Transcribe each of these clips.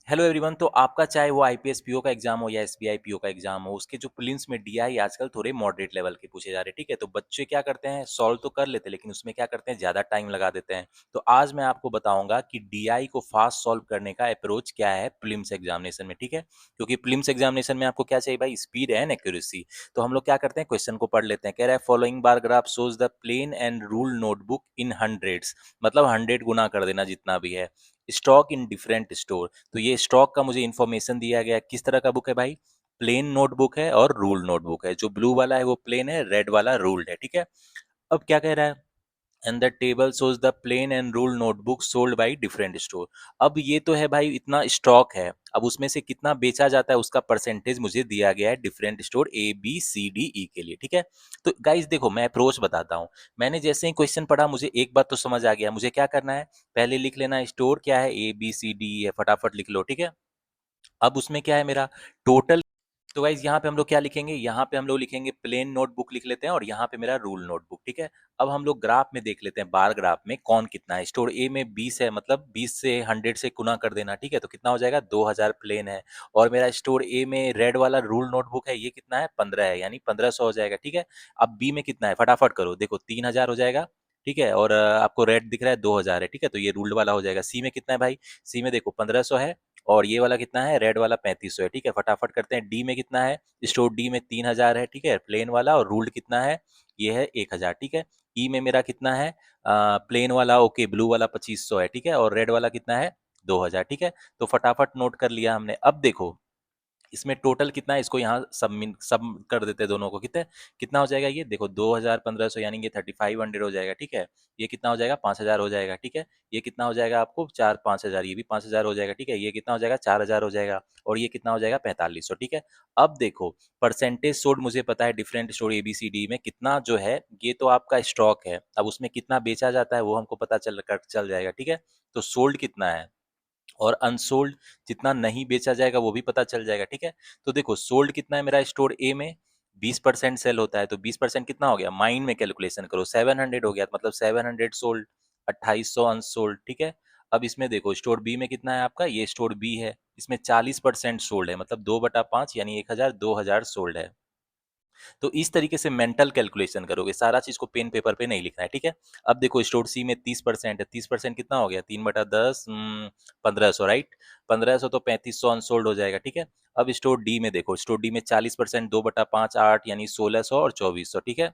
Hello everyone. तो आपका चाहे वो आईपीएस पीओ का एग्जाम हो या एसबीआई पीओ का एग्जाम हो, उसके जो प्रीलिम्स में डीआई आजकल थोड़े मॉडरेट लेवल के पूछे जा रहे हैं। ठीक है, तो बच्चे क्या करते हैं, सॉल्व तो कर लेते हैं लेकिन उसमें क्या करते हैं, ज्यादा टाइम लगा देते हैं। तो आज मैं आपको बताऊंगा कि डीआई को फास्ट सॉल्व करने का अप्रोच क्या है प्रीलिम्स एग्जामिनेशन में। ठीक है, क्योंकि प्रीलिम्स एग्जामिनेशन में आपको क्या चाहिए भाई, स्पीड एंड एक्यूरेसी। तो हम लोग क्या करते हैं, क्वेश्चन को पढ़ लेते हैं। कह रहा है following bar graph shows the plain and rule notebook in hundreds, मतलब 100 गुना कर देना जितना भी है। स्टॉक इन डिफरेंट स्टोर, तो ये स्टॉक का मुझे इन्फॉर्मेशन दिया गया है। किस तरह का बुक है भाई, प्लेन नोटबुक है और रूल नोटबुक है। जो ब्लू वाला है वो प्लेन है, रेड वाला रूल्ड है। ठीक है, अब क्या कह रहा है, and the table shows the plain and rule notebook sold by different store. अब ये तो है भाई, इतना स्टॉक है, अब उसमें से कितना बेचा जाता है उसका परसेंटेज मुझे दिया गया है different store A B C D E के लिए। ठीक है, तो गाइज देखो मैं अप्रोच बताता हूँ। मैंने जैसे ही क्वेश्चन पढ़ा मुझे एक बात तो समझ आ गया, मुझे क्या करना है, पहले लिख लेना स्टोर क्या है, ए बी सी डी है, फटाफट लिख लो। ठीक है, अब उसमें क्या है मेरा टोटल। तो गाइज यहाँ पे हम लोग क्या लिखेंगे, यहाँ पे हम लोग लिखेंगे प्लेन नोटबुक लिख लेते हैं और यहाँ पे मेरा रूल नोटबुक। ठीक है, अब हम लोग ग्राफ में देख लेते हैं, बार ग्राफ में कौन कितना है। स्टोर ए में 20 है, मतलब 20 से 100 से गुना कर देना। ठीक है, तो कितना हो जाएगा, 2000 प्लेन है। और मेरा स्टोर ए में रेड वाला रूल नोटबुक है, ये कितना है, 15 है, यानी 1500 हो जाएगा। ठीक है, अब बी में कितना है, फटाफट करो, देखो 3000 हो जाएगा। ठीक है, और आपको रेड दिख रहा है 2000 है। ठीक है, तो ये रूल्ड वाला हो जाएगा। सी में कितना है भाई, सी में देखो 1500 है, और ये वाला कितना है, रेड वाला 3500 है। ठीक है, फटाफट करते हैं। डी में कितना है, स्टोर डी में 3000 है। ठीक है, प्लेन वाला, और रूल्ड कितना है, ये है 1000। ठीक है, ई में मेरा कितना है, प्लेन वाला, ओके, ब्लू वाला 2500 है। ठीक है, और रेड वाला कितना है, 2000। ठीक है, तो फटाफट नोट कर लिया हमने। अब देखो इसमें टोटल कितना है, इसको यहाँ सब कर देते हैं दोनों को, कितने कितना हो जाएगा, ये देखो 2000 1500 यानी कि 3500 हो जाएगा। ठीक है, ये कितना हो जाएगा, 5000 हो जाएगा। ठीक है, ये कितना हो जाएगा आपको, 4 5000, ये भी 5000 हो जाएगा। ठीक है, ये कितना हो जाएगा, 4000 हो जाएगा, और ये कितना हो जाएगा, 4500। ठीक है, अब देखो परसेंटेज सोड मुझे पता है डिफरेंट स्टोर एबीसीडी में कितना जो है, ये तो आपका स्टॉक है। अब उसमें कितना बेचा जाता है वो हमको पता चल जाएगा। ठीक है, तो सोल्ड कितना है और अनसोल्ड जितना नहीं बेचा जाएगा वो भी पता चल जाएगा। ठीक है, तो देखो सोल्ड कितना है मेरा, स्टोर ए में 20% सेल होता है, तो 20% कितना हो गया, माइंड में कैलकुलेशन करो, 700 हो गया, मतलब 700 सोल्ड, 2800 अनसोल्ड। ठीक है, अब इसमें देखो स्टोर बी में कितना है आपका, ये स्टोर बी है, इसमें 40% सोल्ड है, मतलब 2/5 यानी 1000, 2000 सोल्ड है। तो इस तरीके से मेंटल कैलकुलेशन करोगे, सारा चीज को पेन पेपर पे नहीं लिखना है। ठीक है, अब देखो स्टोर सी में 30% है, 30% कितना हो गया, 3/10, 1500, राइट, 1500 तो 3500 अनसोल्ड हो जाएगा। ठीक है, अब स्टोर डी में देखो, स्टोर डी में 40%, 2/5 8 यानी 1600 और 2400। ठीक है,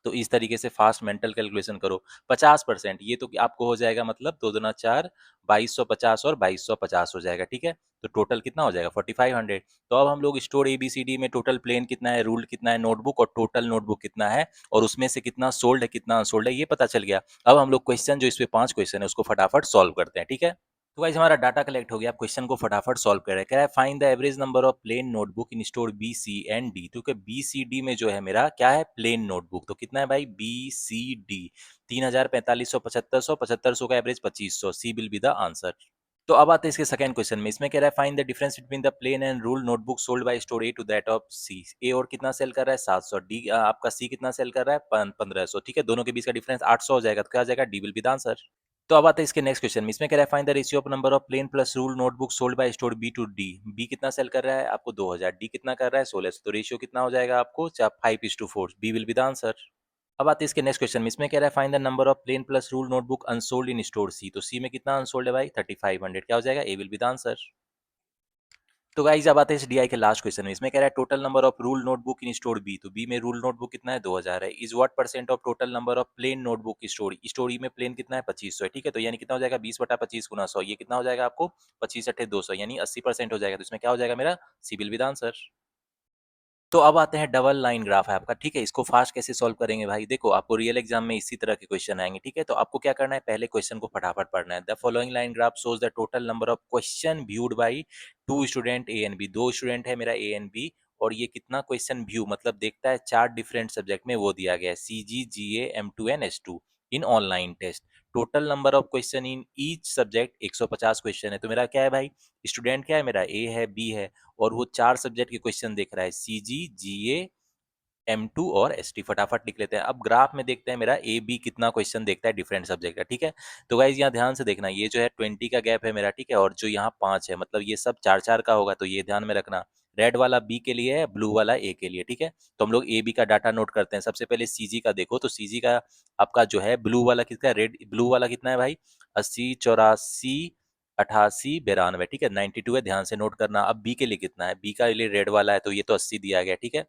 तो इस तरीके से फास्ट मेंटल कैलकुलेशन करो। 50% ये तो आपको हो जाएगा, मतलब 2 दूना 4, 2250 और 2250 हो जाएगा। ठीक है, तो टोटल कितना हो जाएगा, 4500। तो अब हम लोग स्टोर एबीसीडी में टोटल प्लेन कितना है, रूल्ड कितना है, नोटबुक और टोटल नोटबुक कितना है, और उसमें से कितना सोल्ड है कितना अनसोल्ड है, ये पता चल गया। अब हम लोग क्वेश्चन जो इस पे 5 क्वेश्चन है उसको फटाफट सॉल्व करते हैं। ठीक है, तो गाइस हमारा डाटा कलेक्ट हो गया, आप क्वेश्चन को फटाफट सॉल्व कर रहे हैं। कह रहा है find the average number of plain notebook in store B C and D. क्योंकि बी सी डी में जो है मेरा क्या है, प्लेन नोटबुक, तो कितना है भाई, बी सी डी 3000 4500 7500, 7500 का average 2500, C will be the answer. तो अब आते हैं इसके सेकंड क्वेश्चन में, इसमें कह रहा है find the difference between the plain and rule notebook sold by store A to that of C. A और कितना सेल कर रहा है, 700, डी आपका सी कितना सेल कर रहा है, 1500। ठीक है, दोनों के बीच का डिफरेंस 800 हो जाएगा, तो क्या हो जाएगा, D will be the answer. तो अब आते हैं इसके नेक्स्ट क्वेश्चन में, इसमें कह रहा है find the ratio of number of plain plus rule notebook sold by store B to D. B कितना सेल कर रहा है आपको, 2000, डी कितना कर रहा है, 1600, तो रेशियो कितना हो जाएगा आपको, 5:4, B will be the answer. अब आते हैं इसके नेक्स्ट क्वेश्चन में, इसमें कह रहा है find the number of plain plus rule notebook unsold in store C. तो सी में कितना अनसोल्ड है भाई, 3500, क्या हो जाएगा, ए विल बी द आंसर। तो गाइस अब आते हैं इस डीआई के लास्ट क्वेश्चन में, इसमें कह रहा है total number of rule notebook in store B. तो बी में रूल नोटबुक कितना है, 2000 है, is what percent of total number of plain notebook story में प्लेन कितना है, 2500 है। ठीक है, तो यानी कितना हो जाएगा, 20/25 गुना 100, ये कितना हो जाएगा आपको, 25 अट्ठे 200, यानी 80% हो जाएगा। तो इसमें क्या हो जाएगा मेरा, सी विल बी द आंसर। तो अब आते हैं, डबल लाइन ग्राफ है आपका। ठीक है, इसको फास्ट कैसे सॉल्व करेंगे भाई, देखो आपको रियल एग्जाम में इसी तरह के क्वेश्चन आएंगे। ठीक है, तो आपको क्या करना है, पहले क्वेश्चन को फटाफट पढ़ना है। The following line graph shows the total number of question viewed by two student A and B. दो स्टूडेंट है मेरा ए एंड बी, और ये कितना क्वेश्चन व्यू मतलब देखता है, 4 डिफरेंट सब्जेक्ट में वो दिया गया है, C G G A M two N S two in online test. Total number of question in each subject 150 question है। तो मेरा क्या है भाई, स्टूडेंट क्या है मेरा, ए है बी है, और वो 4 सब्जेक्ट के क्वेश्चन देख रहा है, सी जी जी ए M2 और ST फटाफट लिख लेते हैं। अब ग्राफ में देखते हैं मेरा AB कितना क्वेश्चन देखता है डिफरेंट सब्जेक्ट का, ठीक है? तो गाइज़ यहाँ ध्यान से देखना, ये जो है 20 का गैप है मेरा, ठीक है? और जो यहाँ 5 है, मतलब ये सब 4-4 का होगा, तो ये ध्यान में रखना। रेड वाला B के लिए है, ब्लू वाला A के लिए, ठीक है? तो हम लोग AB का डाटा नोट करते हैं। सबसे पहले CG का देखो, तो CG का आपका जो है ब्लू वाला कितना है, ब्लू वाला कितना है भाई? 80, 84, 88, 92, ठीक है? 92 है, ध्यान से नोट करना। अब B के लिए कितना है? B का लिए रेड वाला है, तो ये तो 80 दिया गया, ठीक है?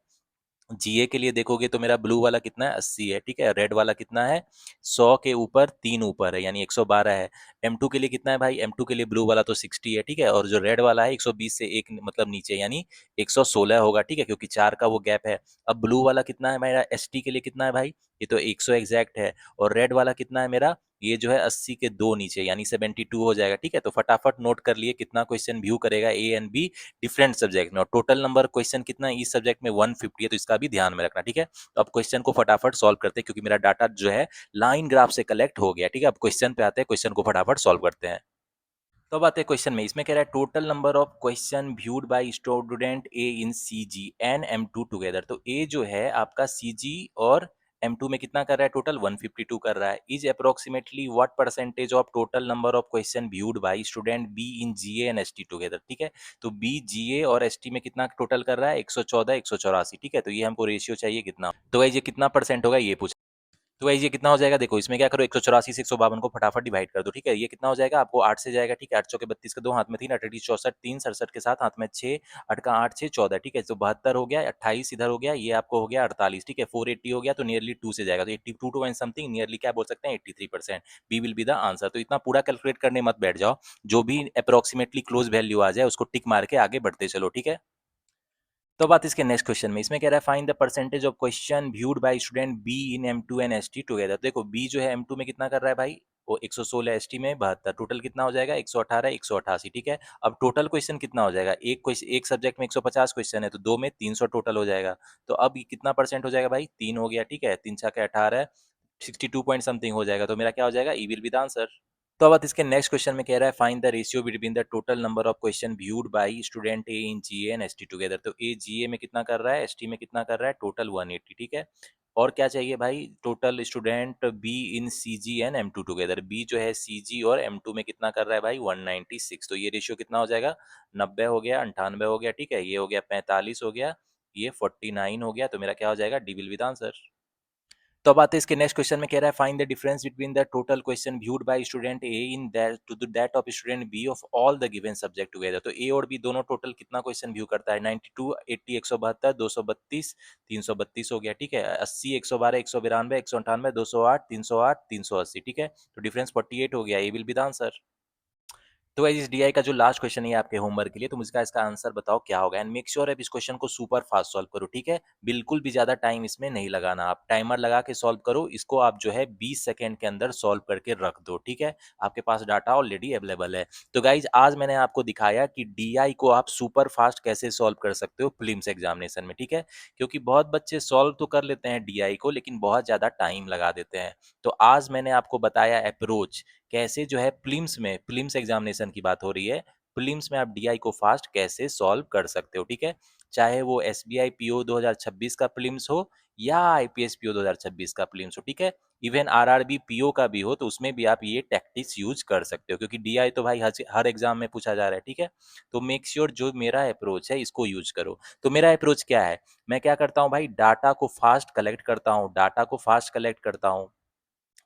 जीए के लिए देखोगे तो मेरा ब्लू वाला कितना है, 80 है, ठीक है? रेड वाला कितना है, 100 के ऊपर 3 ऊपर है, यानी 112 है। M2 के लिए कितना है भाई? M2 के लिए ब्लू वाला तो 60 है, ठीक है? और जो रेड वाला है 120 से एक मतलब नीचे, यानी 116 होगा, ठीक है? क्योंकि 4 का वो गैप है। अब ब्लू वाला कितना है मेरा, ST के लिए कितना है भाई? ये तो 100 एग्जैक्ट है। और रेड वाला कितना है मेरा, ये जो है 80 के 2 नीचे, यानी 72 हो जाएगा, ठीक है? तो फटाफट नोट कर लिए कितना क्वेश्चन व्यू करेगा ए एंड बी डिफरेंट सब्जेक्ट में, और टोटल नंबर क्वेश्चन कितना है इस सब्जेक्ट में, 150 है, तो इसका भी ध्यान में रखना, ठीक है? तो अब क्वेश्चन को फटाफट सॉल्व करते हैं, क्योंकि मेरा डाटा जो है लाइन ग्राफ से कलेक्ट हो गया, ठीक है? अब क्वेश्चन पे आते हैं, क्वेश्चन को फटाफट सॉल्व करते हैं। तो अब आते हैं क्वेश्चन में, इसमें कह रहा है total number of question viewed by student A in CG and M2 together. तो ए जो है आपका सीजी और M2 में कितना कर रहा है, टोटल 152 कर रहा है। Is approximately what percentage of total number of question viewed by student B in GA and ST together, ठीक है? तो बी जीए और एसटी में कितना टोटल कर रहा है, 114, 184, ठीक है? तो ये हमको रेशियो चाहिए कितना, तो ये कितना परसेंट होगा ये पूछा। तो गाइस ये कितना हो जाएगा, देखो इसमें क्या करो, 184 से 152 को फटाफट डिवाइड कर दो, ठीक है? ये कितना हो जाएगा आपको, 8 से जाएगा, ठीक है? 8 चौके 32 के 2 हाथ में 3, 8 अट्ठी 64, 3 67 के साथ हाथ में 6, 8 का 8 6 14, ठीक है? तो 72 हो गया, 28 इधर हो गया, ये आपको हो गया 48, ठीक है? 480 हो गया, तो नियरली 2 से जाएगा, तो 82 टू एंड समथिंग, नियरली क्या बोल सकते हैं, 83%। B will be the answer. तो इतना पूरा कैलकुलेट करने मत बैठ जाओ, जो भी अप्रोक्सीमेटली क्लोज वैल्यू आ जाए उसको टिक मार के आगे बढ़ते चलो, ठीक है? तो बात इसके नेक्स्ट क्वेश्चन में, इसमें कह रहा है find the percentage of question viewed by student B in M2 and ST together. देखो बी जो है M2 में कितना कर रहा है भाई, वो 116, ST में 72, टोटल कितना हो जाएगा, 118, 188, ठीक है? अब टोटल क्वेश्चन कितना हो जाएगा, एक क्वेश्चन, एक सब्जेक्ट में 150 क्वेश्चन है, तो दो में 300 टोटल हो जाएगा। तो अब ये कितना परसेंट हो जाएगा भाई, 3 हो गया, ठीक है? 3 छक्के 18, 62 पॉइंट समथिंग हो जाएगा, तो मेरा क्या हो जाएगा, E will be the answer. तो अब इसके नेक्स्ट क्वेश्चन में कह रहा है find the ratio between the total number of question viewed by student A in GA and ST together. तो ए जीए में कितना कर रहा है, एसटी में कितना कर रहा है, टोटल 180, ठीक है? और क्या चाहिए भाई, total student B in CG and M2 together. B जो है सीजी और M2 में कितना कर रहा है भाई, 196। तो ये रेशियो कितना हो जाएगा, 90 हो गया, 98 हो गया, ठीक है? ये हो गया 45 हो गया, ये 49 हो गया, तो मेरा क्या हो जाएगा, D will be the answer. तो अब आते हैं इसके नेक्स्ट क्वेश्चन में, कह रहा है find the difference between the total question viewed by student A in that to that of student B of all the given subject together. तो ए और बी दोनों टोटल कितना क्वेश्चन व्यू करता है, 92, 80, 172, 232, 332 हो गया, ठीक है? 80, 112, 192, 198, 208, 308, 380, ठीक है? तो डिफरेंस 48 हो गया, ए विल बी द आंसर। तो गाइस इस डीआई का जो लास्ट क्वेश्चन है आपके होमवर्क के लिए, तो मुझे इसका आंसर बताओ क्या होगा, एंड मेक श्योर आप इस क्वेश्चन को सुपर फास्ट सॉल्व करो, ठीक है? बिल्कुल भी ज्यादा टाइम इसमें नहीं लगाना, आप टाइमर लगा के सॉल्व करो इसको, आप जो है 20 सेकंड के अंदर सॉल्व करके रख दो, ठीक है? आपके पास डाटा ऑलरेडी अवेलेबल है। तो गाइज आज मैंने आपको दिखाया कि डीआई को आप सुपर फास्ट कैसे सॉल्व कर सकते हो प्रीलिम्स एग्जामिनेशन में, ठीक है? क्योंकि बहुत बच्चे सॉल्व तो कर लेते हैं डीआई को, लेकिन बहुत ज्यादा टाइम लगा देते हैं। तो आज मैंने आपको बताया अप्रोच कैसे जो है प्रीलिम्स एग्जामिनेशन की बात हो रही है, प्रीलिम्स में आप डीआई को फास्ट कैसे सॉल्व कर सकते हो, ठीक है? चाहे वो एसबीआई पीओ 2026 का प्रीलिम्स हो या आईपीएस पीओ 2026 का प्रीलिम्स हो, ठीक है? इवन आरआरबी पीओ का भी हो, तो उसमें भी आप ये टैक्टिक्स यूज कर सकते हो, क्योंकि डीआई तो भाई हर एग्जाम में पूछा जा रहा है, ठीक है? तो मेक श्योर जो मेरा अप्रोच है इसको यूज करो। तो मेरा अप्रोच क्या है, मैं क्या करता हूँ भाई, डाटा को फास्ट कलेक्ट करता हूँ, डाटा को फास्ट कलेक्ट करता हूँ।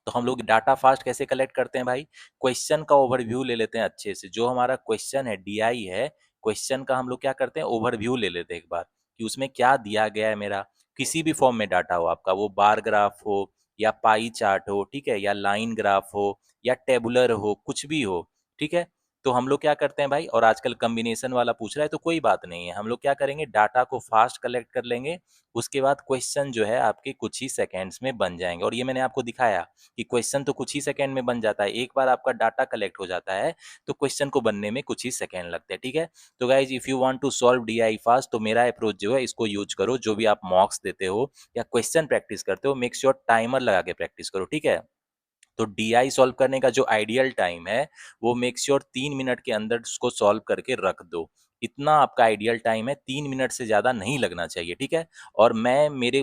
तो हम लोग डाटा फास्ट कैसे कलेक्ट करते हैं भाई, क्वेश्चन का ओवरव्यू ले लेते हैं अच्छे से, जो हमारा क्वेश्चन है डीआई है, क्वेश्चन का हम लोग क्या करते हैं, ओवरव्यू ले लेते हैं एक बार, कि उसमें क्या दिया गया है मेरा, किसी भी फॉर्म में डाटा हो आपका, वो बार ग्राफ हो या पाई चार्ट हो, ठीक है? या लाइन ग्राफ हो या टेबुलर हो, कुछ भी हो, ठीक है? तो हम लोग क्या करते हैं भाई, और आजकल कॉम्बिनेशन वाला पूछ रहा है तो कोई बात नहीं है, हम लोग क्या करेंगे, डाटा को फास्ट कलेक्ट कर लेंगे, उसके बाद क्वेश्चन जो है आपके कुछ ही सेकेंड्स में बन जाएंगे। और ये मैंने आपको दिखाया कि क्वेश्चन तो कुछ ही सेकंड में बन जाता है, एक बार आपका डाटा कलेक्ट हो जाता है तो क्वेश्चन को बनने में कुछ ही सेकंड लगते हैं, ठीक है? तो guys if you want to solve DI fast, तो मेरा अप्रोच जो है इसको यूज करो, जो भी आप मॉक्स देते हो या क्वेश्चन प्रैक्टिस करते हो, मेक श्योर टाइमर लगा के प्रैक्टिस करो, ठीक है? तो डीआई सॉल्व करने का जो आइडियल टाइम है, वो मेक श्योर 3 मिनट के अंदर उसको सॉल्व करके रख दो। इतना आपका आइडियल टाइम है, 3 मिनट से ज़्यादा नहीं लगना चाहिए, ठीक है? और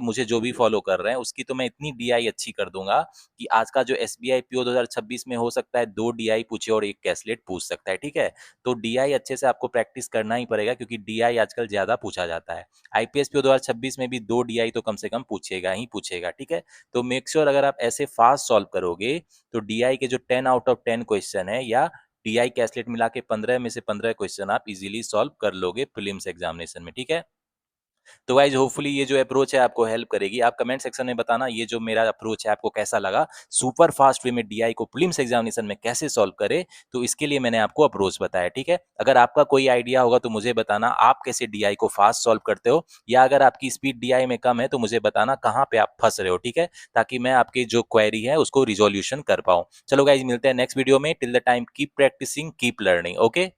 मुझे जो भी फॉलो कर रहे हैं उसकी तो मैं इतनी डीआई अच्छी कर दूँगा कि आज का जो एसबीआई पीओ 2026 में हो सकता है 2 डीआई पूछे और 1 कैसलेट पूछ सकता है, ठीक है? तो डीआई अच्छे से आपको प्रैक्टिस करना ही पड़ेगा क्योंकि डीआई आजकल ज़्यादा पूछा जाता है। आईपीएस पीओ 2026 में भी 2 डीआई तो कम से कम पूछेगा ही पूछेगा, ठीक है? तो मेक श्योर अगर आप ऐसे फास्ट सॉल्व करोगे तो डीआई के जो 10 आउट ऑफ 10 क्वेश्चन है या डीआई कैसलेट मिला के 15 में से 15 क्वेश्चन आप इजीली सॉल्व कर लोगे प्रीलिम्स एग्जामिनेशन में, ठीक है? तो गाइज होपफुली ये जो अप्रोच है आपको हेल्प करेगी। आप कमेंट सेक्शन में बताना ये जो मेरा अप्रोच है आपको कैसा लगा। सुपर फास्ट वे में डीआई को प्रीलिम्स एग्जामिनेशन में कैसे सॉल्व करें, तो इसके लिए मैंने आपको अप्रोच बताया, ठीक है? अगर आपका कोई आइडिया होगा तो मुझे बताना आप कैसे डीआई को फास्ट सॉल्व करते हो, या अगर आपकी स्पीड डीआई में कम है तो मुझे बताना कहाँ पे आप फंस रहे हो, ठीक है? ताकि मैं आपकी जो क्वेरी है उसको रिजोल्यूशन कर पाऊँ। चलो गाइज मिलते हैं नेक्स्ट वीडियो में। Till the time keep practising, keep learning. Okay.